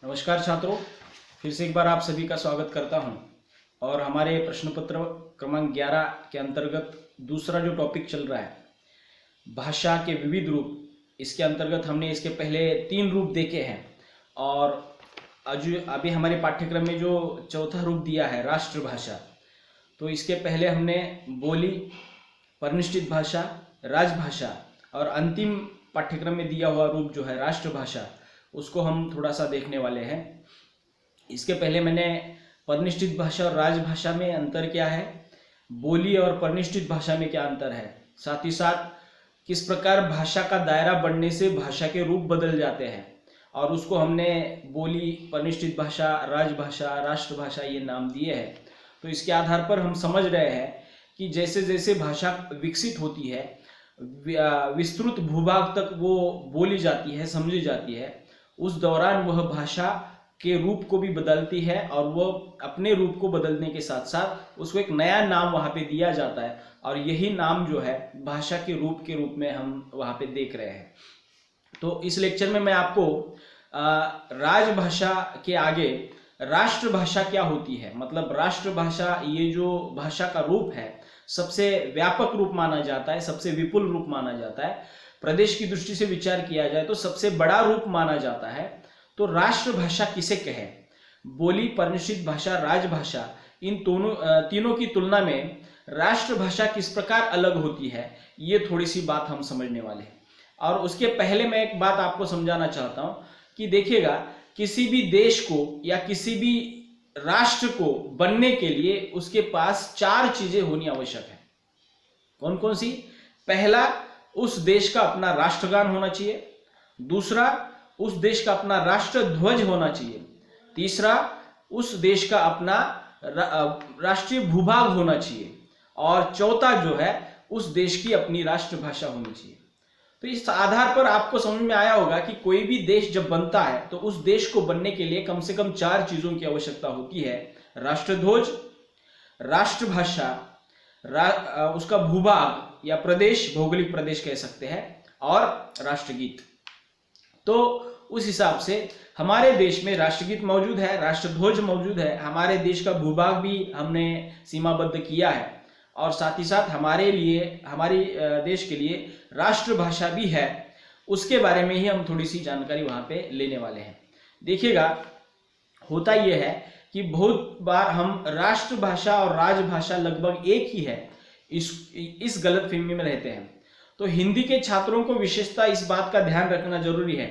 नमस्कार छात्रों, फिर से एक बार आप सभी का स्वागत करता हूं। और हमारे प्रश्न पत्र क्रमांक 11 के अंतर्गत दूसरा जो टॉपिक चल रहा है, भाषा के विविध रूप, इसके अंतर्गत हमने इसके पहले 3 रूप देखे हैं। और अभी हमारे पाठ्यक्रम में जो चौथा रूप दिया है राष्ट्रभाषा, तो इसके पहले हमने बोली, परिनिष्ठित भाषा, राजभाषा और अंतिम पाठ्यक्रम में दिया हुआ रूप जो है राष्ट्रभाषा, उसको हम थोड़ा सा देखने वाले हैं। इसके पहले मैंने परिनिष्ठित भाषा और राजभाषा में अंतर क्या है, बोली और परिनिष्ठित भाषा में क्या अंतर है, साथ ही साथ किस प्रकार भाषा का दायरा बढ़ने से भाषा के रूप बदल जाते हैं, और उसको हमने बोली, परिनिष्ठित भाषा, राजभाषा, राष्ट्रभाषा ये नाम दिए हैं। तो इसके आधार पर हम समझ रहे हैं कि जैसे जैसे भाषा विकसित होती है, विस्तृत भूभाग तक वो बोली जाती है, समझी जाती है, उस दौरान वह भाषा के रूप को भी बदलती है और वो अपने रूप को बदलने के साथ साथ उसको एक नया नाम वहाँ पे दिया जाता है, और यही नाम जो है भाषा के रूप में हम वहाँ पे देख रहे हैं। तो इस लेक्चर में मैं आपको राजभाषा के आगे राष्ट्रभाषा क्या होती है, मतलब राष्ट्रभाषा ये जो भाषा का रूप है सबसे व्यापक रूप माना जाता है, सबसे विपुल रूप माना जाता है, प्रदेश की दृष्टि से विचार किया जाए तो सबसे बड़ा रूप माना जाता है। तो राष्ट्रभाषा किसे कहें, बोली, परिनिष्ठित भाषा, राजभाषा, इन तीनों की तुलना में राष्ट्रभाषा किस प्रकार अलग होती है, ये थोड़ी सी बात हम समझने वाले हैं। और उसके पहले मैं एक बात आपको समझाना चाहता हूं कि देखिएगा, किसी भी देश को या किसी भी राष्ट्र को बनने के लिए उसके पास 4 चीजें होनी आवश्यक है। कौन कौन सी? पहला, उस देश का अपना राष्ट्रगान होना चाहिए। दूसरा, उस देश का अपना राष्ट्रध्वज होना चाहिए। तीसरा, उस देश का अपना राष्ट्रीय भूभाग होना चाहिए। और चौथा जो है, उस देश की अपनी राष्ट्रभाषा होनी चाहिए। तो इस आधार पर आपको समझ में आया होगा कि कोई भी देश जब बनता है तो उस देश को बनने के लिए कम से कम 4 चीजों की आवश्यकता होती है: राष्ट्रध्वज, राष्ट्रभाषा, उसका भूभाग या प्रदेश, भौगोलिक प्रदेश कह सकते हैं, और राष्ट्रगीत। तो उस हिसाब से हमारे देश में राष्ट्रगीत मौजूद है, राष्ट्रध्वज मौजूद है, हमारे देश का भूभाग भी हमने सीमाबद्ध किया है, और साथ ही साथ हमारे लिए, हमारे देश के लिए राष्ट्रभाषा भी है। उसके बारे में ही हम थोड़ी सी जानकारी वहां पे लेने वाले हैं। देखिएगा, होता यह है कि बहुत बार हम राष्ट्रभाषा और राजभाषा लगभग एक ही है, इस गलतफहमी में रहते हैं। तो हिंदी के छात्रों को विशेषता इस बात का ध्यान रखना जरूरी है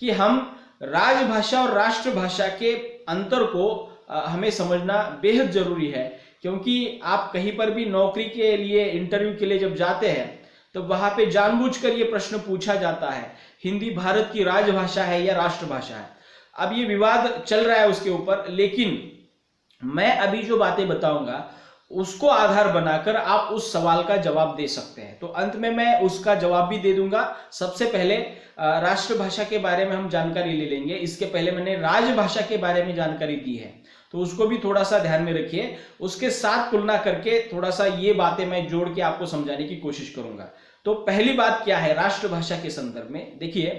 कि हम राजभाषा और राष्ट्रभाषा के अंतर को हमें समझना बेहद जरूरी है, क्योंकि आप कहीं पर भी नौकरी के लिए, इंटरव्यू के लिए जब जाते हैं तो वहां पे जानबूझकर ये प्रश्न पूछा जाता है, हिंदी भारत की राजभाषा है या राष्ट्रभाषा है। अब ये विवाद चल रहा है उसके ऊपर, लेकिन मैं अभी जो बातें बताऊंगा उसको आधार बनाकर आप उस सवाल का जवाब दे सकते हैं। तो अंत में मैं उसका जवाब भी दे दूंगा। सबसे पहले राष्ट्रभाषा के बारे में हम जानकारी ले लेंगे। इसके पहले मैंने राजभाषा के बारे में जानकारी दी है, तो उसको भी थोड़ा सा ध्यान में रखिए। उसके साथ तुलना करके थोड़ा सा ये बातें मैं जोड़ के आपको समझाने की कोशिश करूंगा। तो पहली बात क्या है राष्ट्रभाषा के संदर्भ में, देखिए,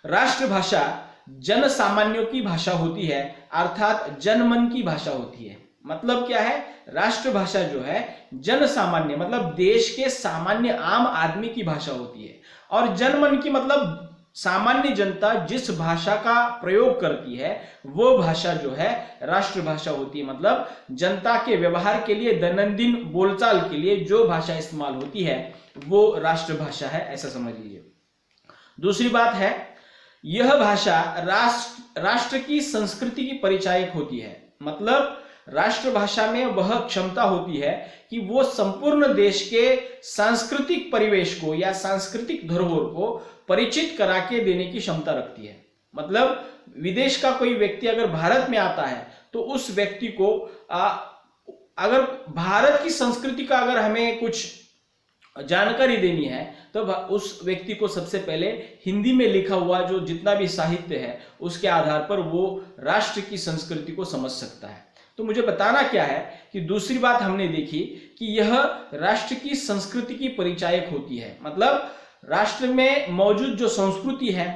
राष्ट्रभाषा जन सामान्यों की भाषा होती है, अर्थात जनमन की भाषा होती है। मतलब क्या है, राष्ट्रभाषा जो है जन सामान्य मतलब देश के सामान्य आम आदमी की भाषा होती है, और जनमन की मतलब सामान्य जनता जिस भाषा का प्रयोग करती है वो भाषा जो है राष्ट्रभाषा होती है। मतलब जनता के व्यवहार के लिए, दैनंदिन बोलचाल के लिए जो भाषा इस्तेमाल होती है वो राष्ट्रभाषा है, ऐसा समझ लीजिए। दूसरी बात है, यह भाषा राष्ट्र की संस्कृति की परिचायक होती है। मतलब राष्ट्रभाषा में वह क्षमता होती है कि वो संपूर्ण देश के सांस्कृतिक परिवेश को या सांस्कृतिक धरोहर को परिचित करा के देने की क्षमता रखती है। मतलब विदेश का कोई व्यक्ति अगर भारत में आता है तो उस व्यक्ति को अगर भारत की संस्कृति का अगर हमें कुछ जानकारी देनी है तो उस व्यक्ति को सबसे पहले हिंदी में लिखा हुआ जो जितना भी साहित्य है उसके आधार पर वो राष्ट्र की संस्कृति को समझ सकता है। तो मुझे बताना क्या है कि दूसरी बात हमने देखी कि यह राष्ट्र की संस्कृति की परिचायक होती है। मतलब राष्ट्र में मौजूद जो संस्कृति है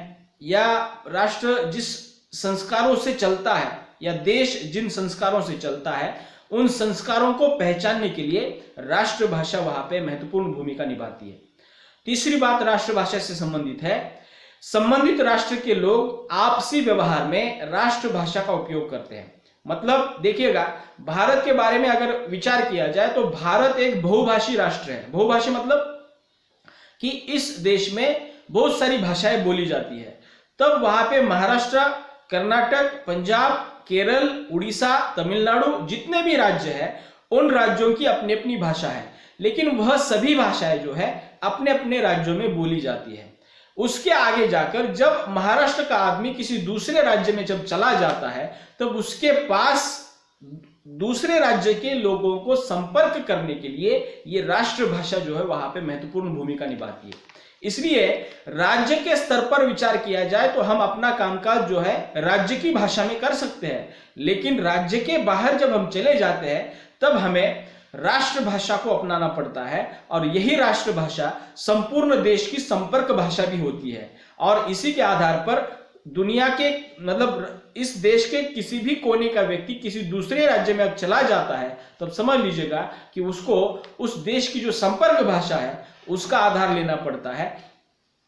या राष्ट्र जिस संस्कारों से चलता है या देश जिन संस्कारों से चलता है उन संस्कारों को पहचानने के लिए राष्ट्रभाषा वहां पे महत्वपूर्ण भूमिका निभाती है। तीसरी बात राष्ट्रभाषा से संबंधित है, संबंधित राष्ट्र के लोग आपसी व्यवहार में राष्ट्रभाषा का उपयोग करते हैं। मतलब देखिएगा, भारत के बारे में अगर विचार किया जाए तो भारत एक बहुभाषी राष्ट्र है। बहुभाषी मतलब कि इस देश में बहुत सारी भाषाएं बोली जाती है। तब वहां पे महाराष्ट्र, कर्नाटक, पंजाब, केरल, उड़ीसा, तमिलनाडु जितने भी राज्य हैं उन राज्यों की अपनी अपनी भाषा है, लेकिन वह सभी भाषाएं जो है अपने अपने राज्यों में बोली जाती है। उसके आगे जाकर जब महाराष्ट्र का आदमी किसी दूसरे राज्य में जब चला जाता है तब उसके पास दूसरे राज्य के लोगों को संपर्क करने के लिए ये राष्ट्रभाषा जो है वहां पे महत्वपूर्ण भूमिका निभाती है। इसलिए राज्य के स्तर पर विचार किया जाए तो हम अपना कामकाज जो है राज्य की भाषा में कर सकते हैं, लेकिन राज्य के बाहर जब हम चले जाते हैं तब हमें राष्ट्रभाषा को अपनाना पड़ता है, और यही राष्ट्रभाषा संपूर्ण देश की संपर्क भाषा भी होती है। और इसी के आधार पर दुनिया के मतलब इस देश के किसी भी कोने का व्यक्ति किसी दूसरे राज्य में अब चला जाता है तब समझ लीजिएगा कि उसको उस देश की जो संपर्क भाषा है उसका आधार लेना पड़ता है।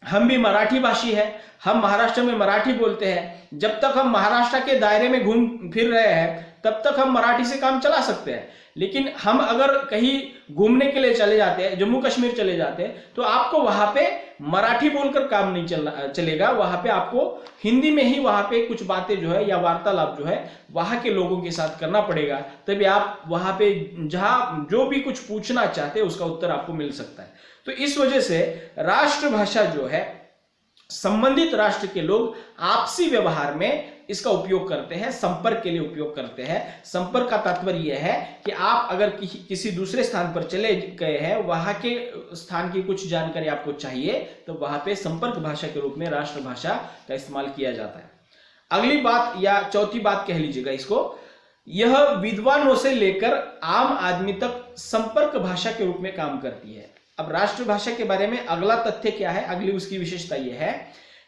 हम भी मराठी भाषी है, हम महाराष्ट्र में मराठी बोलते हैं। जब तक हम महाराष्ट्र के दायरे में घूम फिर रहे हैं तब तक हम मराठी से काम चला सकते हैं, लेकिन हम अगर कहीं घूमने के लिए चले जाते हैं, जम्मू कश्मीर चले जाते हैं, तो आपको वहां पे मराठी बोलकर काम नहीं चलेगा। वहां पे आपको हिंदी में ही वहां पे कुछ बातें जो है या वार्तालाप जो है वहां के लोगों के साथ करना पड़ेगा, तभी आप वहां पे जहां जो भी कुछ पूछना चाहते हैं उसका उत्तर आपको मिल सकता है। तो इस वजह से राष्ट्रभाषा जो है संबंधित राष्ट्र के लोग आपसी व्यवहार में इसका उपयोग करते हैं, संपर्क के लिए उपयोग करते हैं। संपर्क का तात्पर्य यह है कि आप अगर किसी दूसरे स्थान पर चले गए हैं, वहां के स्थान की कुछ जानकारी आपको चाहिए, तो वहां पे संपर्क भाषा के रूप में राष्ट्रभाषा का इस्तेमाल किया जाता है। अगली बात या चौथी बात कह लीजिएगा इसको, यह विद्वानों से लेकर आम आदमी तक संपर्क भाषा के रूप में काम करती है। अब राष्ट्रभाषा के बारे में अगला तथ्य क्या है, अगली उसकी विशेषता यह है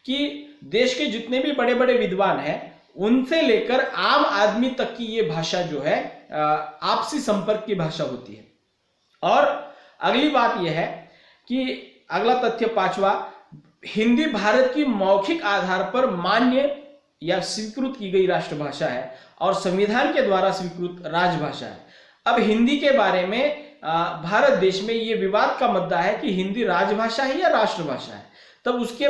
कि देश के जितने भी बड़े बड़े विद्वान हैं उनसे लेकर आम आदमी तक की ये भाषा जो है आपसी संपर्क की भाषा होती है। और अगली बात यह है कि अगला तथ्य पांचवा, हिंदी भारत की मौखिक आधार पर मान्य या स्वीकृत की गई राष्ट्रभाषा है और संविधान के द्वारा स्वीकृत राजभाषा है। अब हिंदी के बारे में भारत देश में ये विवाद का मुद्दा है कि हिंदी राजभाषा है या राष्ट्रभाषा है। तब उसके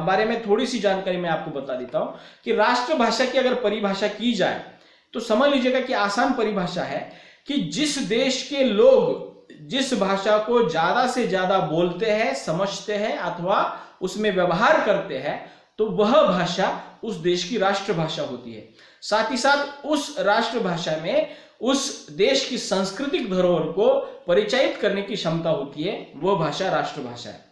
बारे में थोड़ी सी जानकारी मैं आपको बता देता हूं कि राष्ट्रभाषा की अगर परिभाषा की जाए तो समझ लीजिएगा कि आसान परिभाषा है कि जिस देश के लोग जिस भाषा को ज्यादा से ज्यादा बोलते हैं, समझते हैं अथवा उसमें व्यवहार करते हैं, तो वह भाषा उस देश की राष्ट्रभाषा होती है। साथ ही साथ उस राष्ट्रभाषा में उस देश की सांस्कृतिक धरोहर को परिचयित करने की क्षमता होती है, वह भाषा राष्ट्रभाषा है।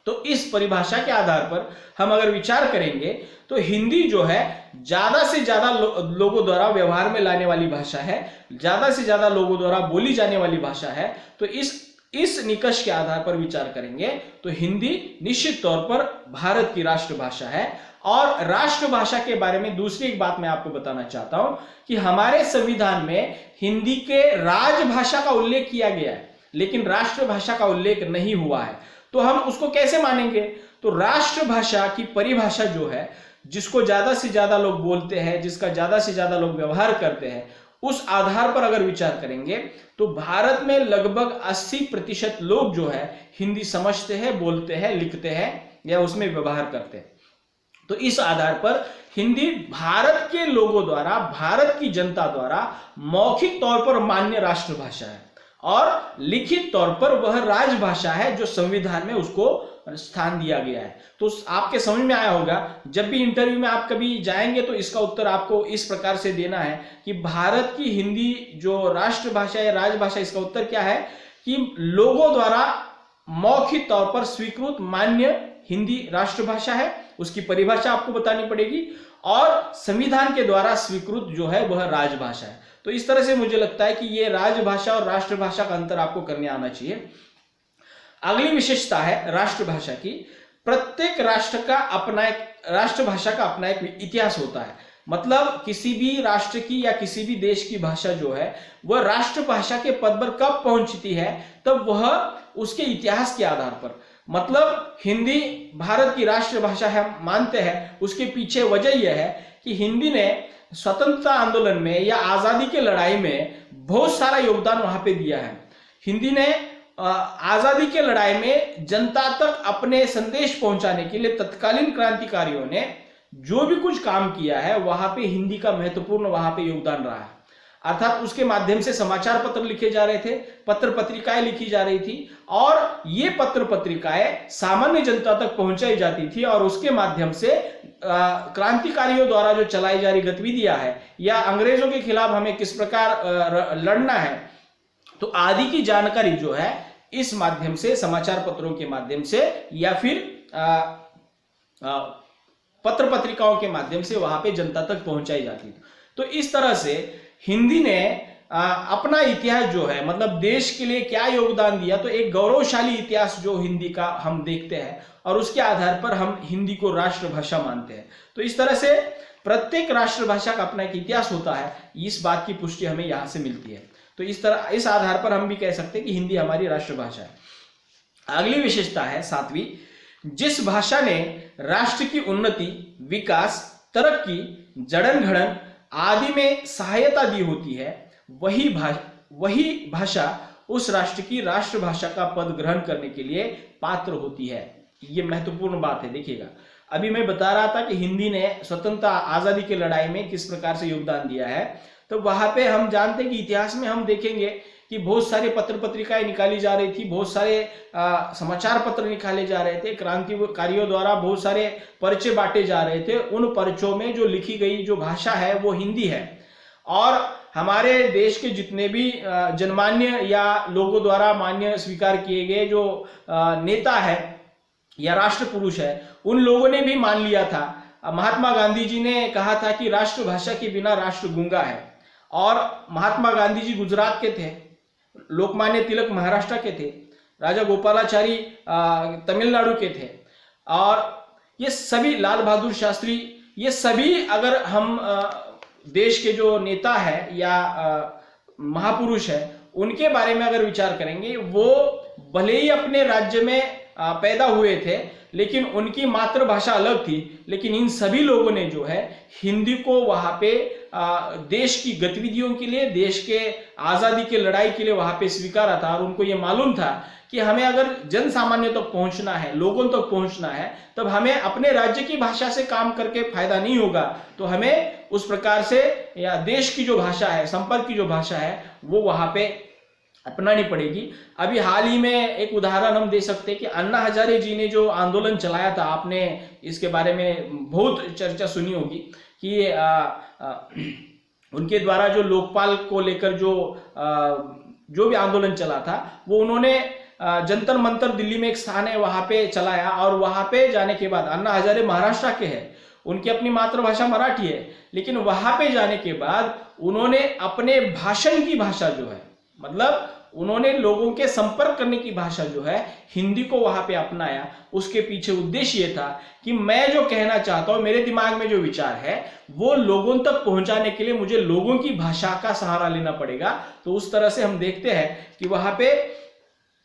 तो इस परिभाषा के आधार पर हम अगर विचार करेंगे तो हिंदी जो है ज्यादा से ज्यादा लोगों द्वारा व्यवहार में लाने वाली भाषा है, ज्यादा से ज्यादा लोगों द्वारा बोली जाने वाली भाषा है। तो इस निष्कर्ष के आधार पर विचार करेंगे तो हिंदी निश्चित तौर पर भारत की राष्ट्रभाषा है। और राष्ट्रभाषा के बारे में दूसरी एक बात मैं आपको बताना चाहता हूं कि हमारे संविधान में हिंदी के राजभाषा का उल्लेख किया गया है, लेकिन राष्ट्रभाषा का उल्लेख नहीं हुआ है। तो हम उसको कैसे मानेंगे? तो राष्ट्रभाषा की परिभाषा जो है, जिसको ज्यादा से ज्यादा लोग बोलते हैं, जिसका ज्यादा से ज्यादा लोग व्यवहार करते हैं, उस आधार पर अगर विचार करेंगे तो भारत में लगभग 80% लोग जो है हिंदी समझते हैं, बोलते हैं, लिखते हैं या उसमें व्यवहार करते हैं। तो इस आधार पर हिंदी भारत के लोगों द्वारा, भारत की जनता द्वारा मौखिक तौर पर मान्य राष्ट्रभाषा है और लिखित तौर पर वह राजभाषा है जो संविधान में उसको स्थान दिया गया है। तो आपके समझ में आया होगा, जब भी इंटरव्यू में आप कभी जाएंगे तो इसका उत्तर आपको इस प्रकार से देना है कि भारत की हिंदी जो राष्ट्रभाषा या राजभाषा, इसका उत्तर क्या है कि लोगों द्वारा मौखिक तौर पर स्वीकृत मान्य हिंदी राष्ट्रभाषा है। उसकी परिभाषा आपको बतानी पड़ेगी और संविधान के द्वारा स्वीकृत जो है वह राजभाषा है। तो इस तरह से मुझे लगता है कि ये राजभाषा और राष्ट्रभाषा का अंतर आपको करने आना चाहिए। अगली विशेषता है राष्ट्रभाषा की, प्रत्येक राष्ट्र का अपना एक राष्ट्रभाषा का अपना एक इतिहास होता है। मतलब किसी भी राष्ट्र की या किसी भी देश की भाषा जो है वह राष्ट्रभाषा के पद पर कब पहुंचती है, तब वह उसके इतिहास के आधार पर, मतलब हिंदी भारत की राष्ट्रभाषा है मानते हैं, उसके पीछे वजह यह है कि हिंदी ने स्वतंत्रता आंदोलन में या आजादी के लड़ाई में बहुत सारा योगदान वहां पे दिया है। हिंदी ने आजादी के लड़ाई में जनता तक अपने संदेश पहुंचाने के लिए तत्कालीन क्रांतिकारियों ने जो भी कुछ काम किया है वहां पे हिंदी का महत्वपूर्ण वहां पे योगदान रहा है। अर्थात उसके माध्यम से समाचार पत्र लिखे जा रहे थे, पत्र पत्रिकाएं लिखी जा रही थी, और ये पत्र पत्रिकाएं सामान्य जनता तक पहुंचाई जाती थी, और उसके माध्यम से क्रांतिकारियों द्वारा जो चलाई जा रही गतिविधियां है या अंग्रेजों के खिलाफ हमें किस प्रकार लड़ना है, तो आदि की जानकारी जो है इस माध्यम से, समाचार पत्रों के माध्यम से या फिर पत्र पत्रिकाओं के माध्यम से वहां पे जनता तक पहुंचाई जाती थी। तो इस तरह से हिंदी ने अपना इतिहास जो है, मतलब देश के लिए क्या योगदान दिया, तो एक गौरवशाली इतिहास जो हिंदी का हम देखते हैं, और उसके आधार पर हम हिंदी को राष्ट्रभाषा मानते हैं। तो इस तरह से प्रत्येक राष्ट्रभाषा का अपना एक इतिहास होता है, इस बात की पुष्टि हमें यहां से मिलती है। तो इस आधार पर हम भी कह सकते हैं कि हिंदी हमारी राष्ट्रभाषा है। अगली विशेषता है 7वीं, जिस भाषा ने राष्ट्र की उन्नति, विकास, तरक्की, जड़न घड़न आदि में सहायता दी होती है, वही भाषा उस राष्ट्र की राष्ट्रभाषा का पद ग्रहण करने के लिए पात्र होती है। ये महत्वपूर्ण बात है। देखिएगा, अभी मैं बता रहा था कि हिंदी ने स्वतंत्रता आजादी की लड़ाई में किस प्रकार से योगदान दिया है, तो वहां पे हम जानते हैं कि इतिहास में हम देखेंगे कि बहुत सारे पत्र पत्रिकाएं निकाली जा रही थी, बहुत सारे समाचार पत्र निकाले जा रहे थे, क्रांतिकारियों द्वारा बहुत सारे पर्चे बांटे जा रहे थे। उन पर्चों में जो लिखी गई जो भाषा है वो हिंदी है, और हमारे देश के जितने भी जनमान्य या लोगों द्वारा मान्य स्वीकार किए गए जो नेता है या राष्ट्र पुरुष है, उन लोगों ने भी मान लिया था। महात्मा गांधी जी ने कहा था कि राष्ट्रभाषा के बिना राष्ट्र गूंगा है, और महात्मा गांधी जी गुजरात के थे, लोकमान्य तिलक महाराष्ट्र के थे, राजा गोपालाचारी तमिलनाडु के थे, और ये सभी, लाल बहादुर शास्त्री, ये सभी अगर हम देश के जो नेता है या महापुरुष है उनके बारे में अगर विचार करेंगे, वो भले ही अपने राज्य में पैदा हुए थे लेकिन उनकी मातृभाषा अलग थी, लेकिन इन सभी लोगों ने जो है हिंदी को वहां पे देश की गतिविधियों के लिए, देश के आजादी के लड़ाई के लिए वहां पे स्वीकारा था, और उनको ये मालूम था कि हमें अगर जन सामान्य तक पहुंचना है, लोगों तक पहुंचना है, तब हमें अपने राज्य की भाषा से काम करके फायदा नहीं होगा, तो हमें उस प्रकार से या देश की जो भाषा है, संपर्क की जो भाषा है, वो वहां पे अपनानी पड़ेगी। अभी हाल ही में एक उदाहरण हम दे सकते हैं कि अन्ना हजारे जी ने जो आंदोलन चलाया था, आपने इसके बारे में बहुत चर्चा सुनी होगी कि उनके द्वारा जो लोकपाल को लेकर जो भी आंदोलन चला था, वो उन्होंने जंतर मंतर दिल्ली में एक स्थान है वहां पे चलाया, और वहां पे जाने के बाद, अन्ना हजारे महाराष्ट्र के हैं, उनकी अपनी मातृभाषा मराठी है, लेकिन वहां पे जाने के बाद उन्होंने अपने भाषण की भाषा जो है, मतलब उन्होंने लोगों के संपर्क करने की भाषा जो है हिंदी को वहां पे अपनाया। उसके पीछे उद्देश्य ये था कि मैं जो कहना चाहता हूं, मेरे दिमाग में जो विचार है, वो लोगों तक पहुंचाने के लिए मुझे लोगों की भाषा का सहारा लेना पड़ेगा। तो उस तरह से हम देखते हैं कि वहां पे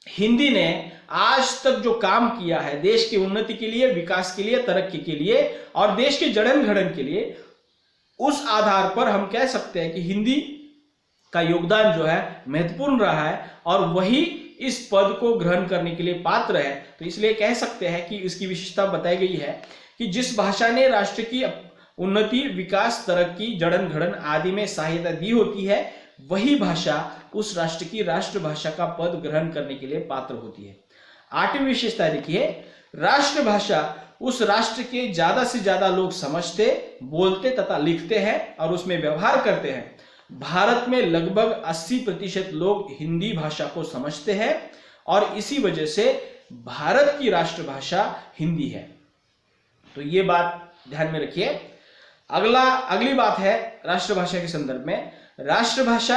हिंदी ने आज तक जो काम किया है देश की उन्नति के लिए, विकास के लिए, तरक्की के लिए और देश के जड़न घड़न के लिए, उस आधार पर हम कह सकते हैं कि हिंदी का योगदान जो है महत्वपूर्ण रहा है, और वही इस पद को ग्रहण करने के लिए पात्र है। तो इसलिए कह सकते हैं कि इसकी विशेषता बताई गई है कि जिस भाषा ने राष्ट्र की उन्नति, विकास, तरक्की, जड़न घड़न आदि में सहायता दी होती है, वही भाषा उस राष्ट्र की राष्ट्रभाषा का पद ग्रहण करने के लिए पात्र होती है। 8वीं विशेषता देखिए, राष्ट्रभाषा उस राष्ट्र के ज्यादा से ज्यादा लोग समझते, बोलते तथा लिखते हैं और उसमें व्यवहार करते हैं। भारत में लगभग 80% लोग हिंदी भाषा को समझते हैं, और इसी वजह से भारत की राष्ट्रभाषा हिंदी है। तो ये बात ध्यान में रखिए। अगली बात है राष्ट्रभाषा के संदर्भ में, राष्ट्रभाषा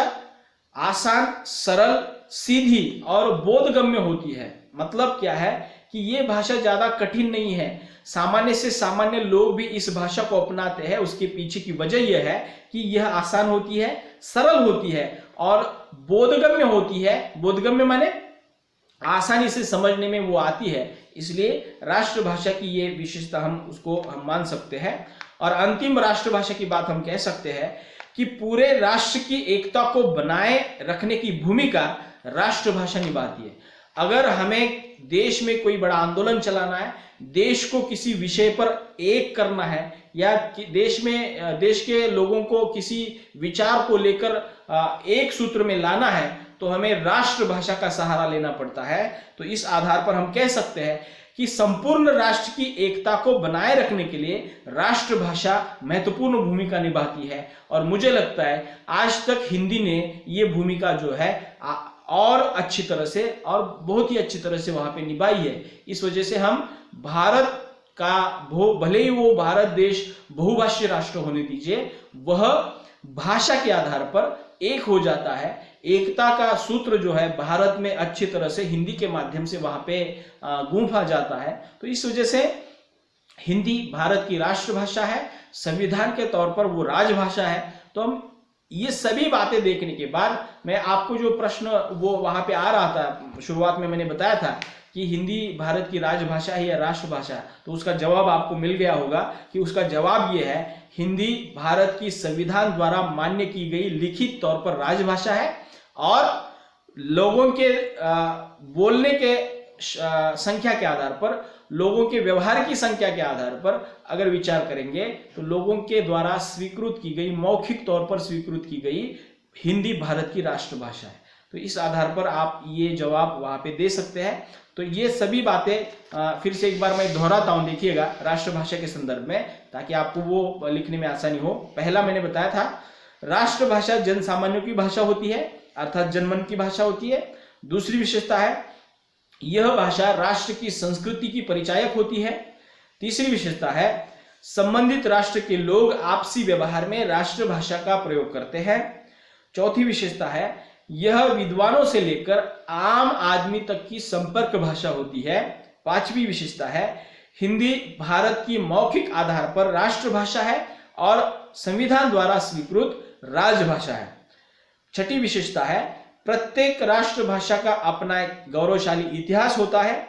आसान, सरल, सीधी और बोधगम्य होती है। मतलब क्या है कि ये भाषा ज्यादा कठिन नहीं है, सामान्य से सामान्य लोग भी इस भाषा को अपनाते हैं। उसके पीछे की वजह यह है कि यह आसान होती है, सरल होती है और बोधगम्य होती है। बोधगम्य माने आसानी से समझने में वो आती है, इसलिए राष्ट्रभाषा की ये विशेषता हम मान सकते हैं। और अंतिम राष्ट्रभाषा की बात हम कह सकते हैं कि पूरे राष्ट्र की एकता को बनाए रखने की भूमिका राष्ट्रभाषा निभाती है। अगर हमें देश में कोई बड़ा आंदोलन चलाना है, देश को किसी विषय पर एक करना है, या देश के लोगों को किसी विचार को लेकर एक सूत्र में लाना है, तो हमें राष्ट्रभाषा का सहारा लेना पड़ता है। तो इस आधार पर हम कह सकते हैं कि संपूर्ण राष्ट्र की एकता को बनाए रखने के लिए राष्ट्रभाषा महत्वपूर्ण भूमिका निभाती है। और मुझे लगता है आज तक हिंदी ने ये भूमिका जो है और अच्छी तरह से और बहुत ही अच्छी तरह से वहां पे निभाई है। इस वजह से हम भारत का भले ही वो भारत देश बहुभाषीय राष्ट्र होने दीजिए, वह भाषा के आधार पर एक हो जाता है। एकता का सूत्र जो है भारत में अच्छी तरह से हिंदी के माध्यम से वहां पे गूंथा जाता है। तो इस वजह से हिंदी भारत की राष्ट्रभाषा है, संविधान के तौर पर वो राजभाषा है। तो हम ये सभी बातें देखने के बाद मैं आपको जो प्रश्न वो वहां पे आ रहा था, शुरुआत में मैंने बताया था कि हिंदी भारत की राजभाषा है या राष्ट्रभाषा, तो उसका जवाब आपको मिल गया होगा कि उसका जवाब ये है, हिंदी भारत की संविधान द्वारा मान्य की गई लिखित तौर पर राजभाषा है और लोगों के बोलने के संख्या के आधार पर, लोगों के व्यवहार की संख्या के आधार पर अगर विचार करेंगे तो लोगों के द्वारा स्वीकृत की गई, मौखिक तौर पर स्वीकृत की गई हिंदी भारत की राष्ट्रभाषा है। तो इस आधार पर आप ये जवाब वहां पे दे सकते हैं। तो ये सभी बातें फिर से एक बार मैं दोहराता हूं, देखिएगा राष्ट्रभाषा के संदर्भ में, ताकि आपको वो लिखने में आसानी हो। पहला मैंने बताया था, राष्ट्रभाषा जन सामान्यों की भाषा होती है, अर्थात जनमन की भाषा होती है। दूसरी विशेषता है, यह भाषा राष्ट्र की संस्कृति की परिचायक होती है। तीसरी विशेषता है, संबंधित राष्ट्र के लोग आपसी व्यवहार में राष्ट्रभाषा का प्रयोग करते हैं। चौथी विशेषता है, यह विद्वानों से लेकर आम आदमी तक की संपर्क भाषा होती है। पांचवी विशेषता है, हिंदी भारत की मौखिक आधार पर राष्ट्रभाषा है और संविधान द्वारा स्वीकृत राजभाषा है। छठी विशेषता है, प्रत्येक राष्ट्रभाषा का अपना एक गौरवशाली इतिहास होता है।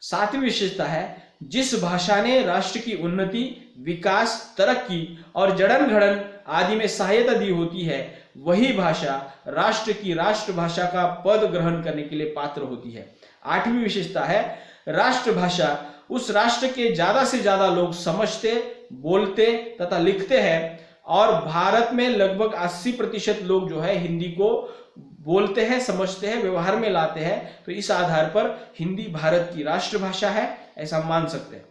सातवीं विशेषता है, जिस भाषा ने राष्ट्र की उन्नति, विकास, तरक्की और जड़न घड़न आदि में सहायता दी होती है, वही भाषा राष्ट्र की राष्ट्रभाषा का पद ग्रहण करने के लिए पात्र होती है। आठवीं विशेषता है, राष्ट्रभाषा उस राष्ट्र के ज्यादा से ज्यादा लोग समझते, बोलते तथा लिखते हैं और भारत में लगभग 80% लोग जो है हिंदी को बोलते हैं, समझते हैं, व्यवहार में लाते हैं। तो इस आधार पर हिंदी भारत की राष्ट्रभाषा है, ऐसा मान सकते हैं।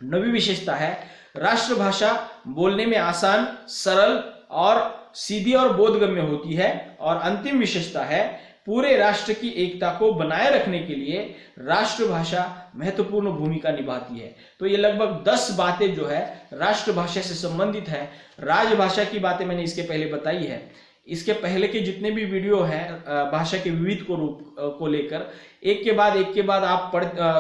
नवी विशेषता है, राष्ट्रभाषा बोलने में आसान, सरल और सीधी और बोधगम्य होती है। और अंतिम विशेषता है, पूरे राष्ट्र की एकता को बनाए रखने के लिए राष्ट्रभाषा महत्वपूर्ण भूमिका निभाती है। तो ये लगभग 10 बातें जो है राष्ट्रभाषा से संबंधित है। राजभाषा की बातें मैंने इसके पहले बताई है। इसके पहले के जितने भी वीडियो हैं भाषा के विविध रूप को लेकर, एक के बाद आप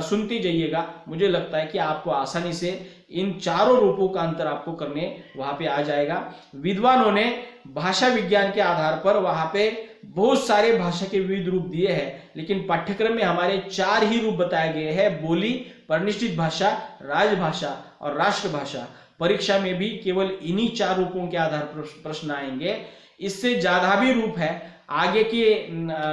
सुनते जाइएगा। मुझे लगता है कि आपको आसानी से इन चारों रूपों का अंतर आपको करने वहां पे आ जाएगा। विद्वानों ने भाषा विज्ञान के आधार पर वहां पे बहुत सारे भाषा के विविध रूप दिए हैं, लेकिन पाठ्यक्रम में हमारे 4 ही रूप बताए गए हैं, बोली, परिनिष्ठित भाषा, राजभाषा और राष्ट्रभाषा। परीक्षा में भी केवल इन्हीं 4 रूपों के आधार पर प्रश्न आएंगे। इससे ज्यादा भी रूप है। आगे के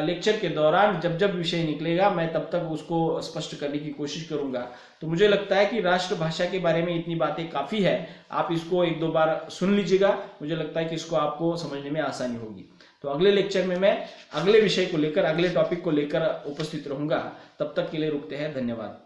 लेक्चर के दौरान जब जब विषय निकलेगा मैं तब तक उसको स्पष्ट करने की कोशिश करूंगा। तो मुझे लगता है कि राष्ट्रभाषा के बारे में इतनी बातें काफी है। आप इसको 1-2 बार सुन लीजिएगा, मुझे लगता है कि इसको आपको समझने में आसानी होगी। तो अगले लेक्चर में मैं अगले विषय को लेकर, अगले टॉपिक को लेकर उपस्थित रहूंगा। तब तक के लिए रुकते हैं, धन्यवाद।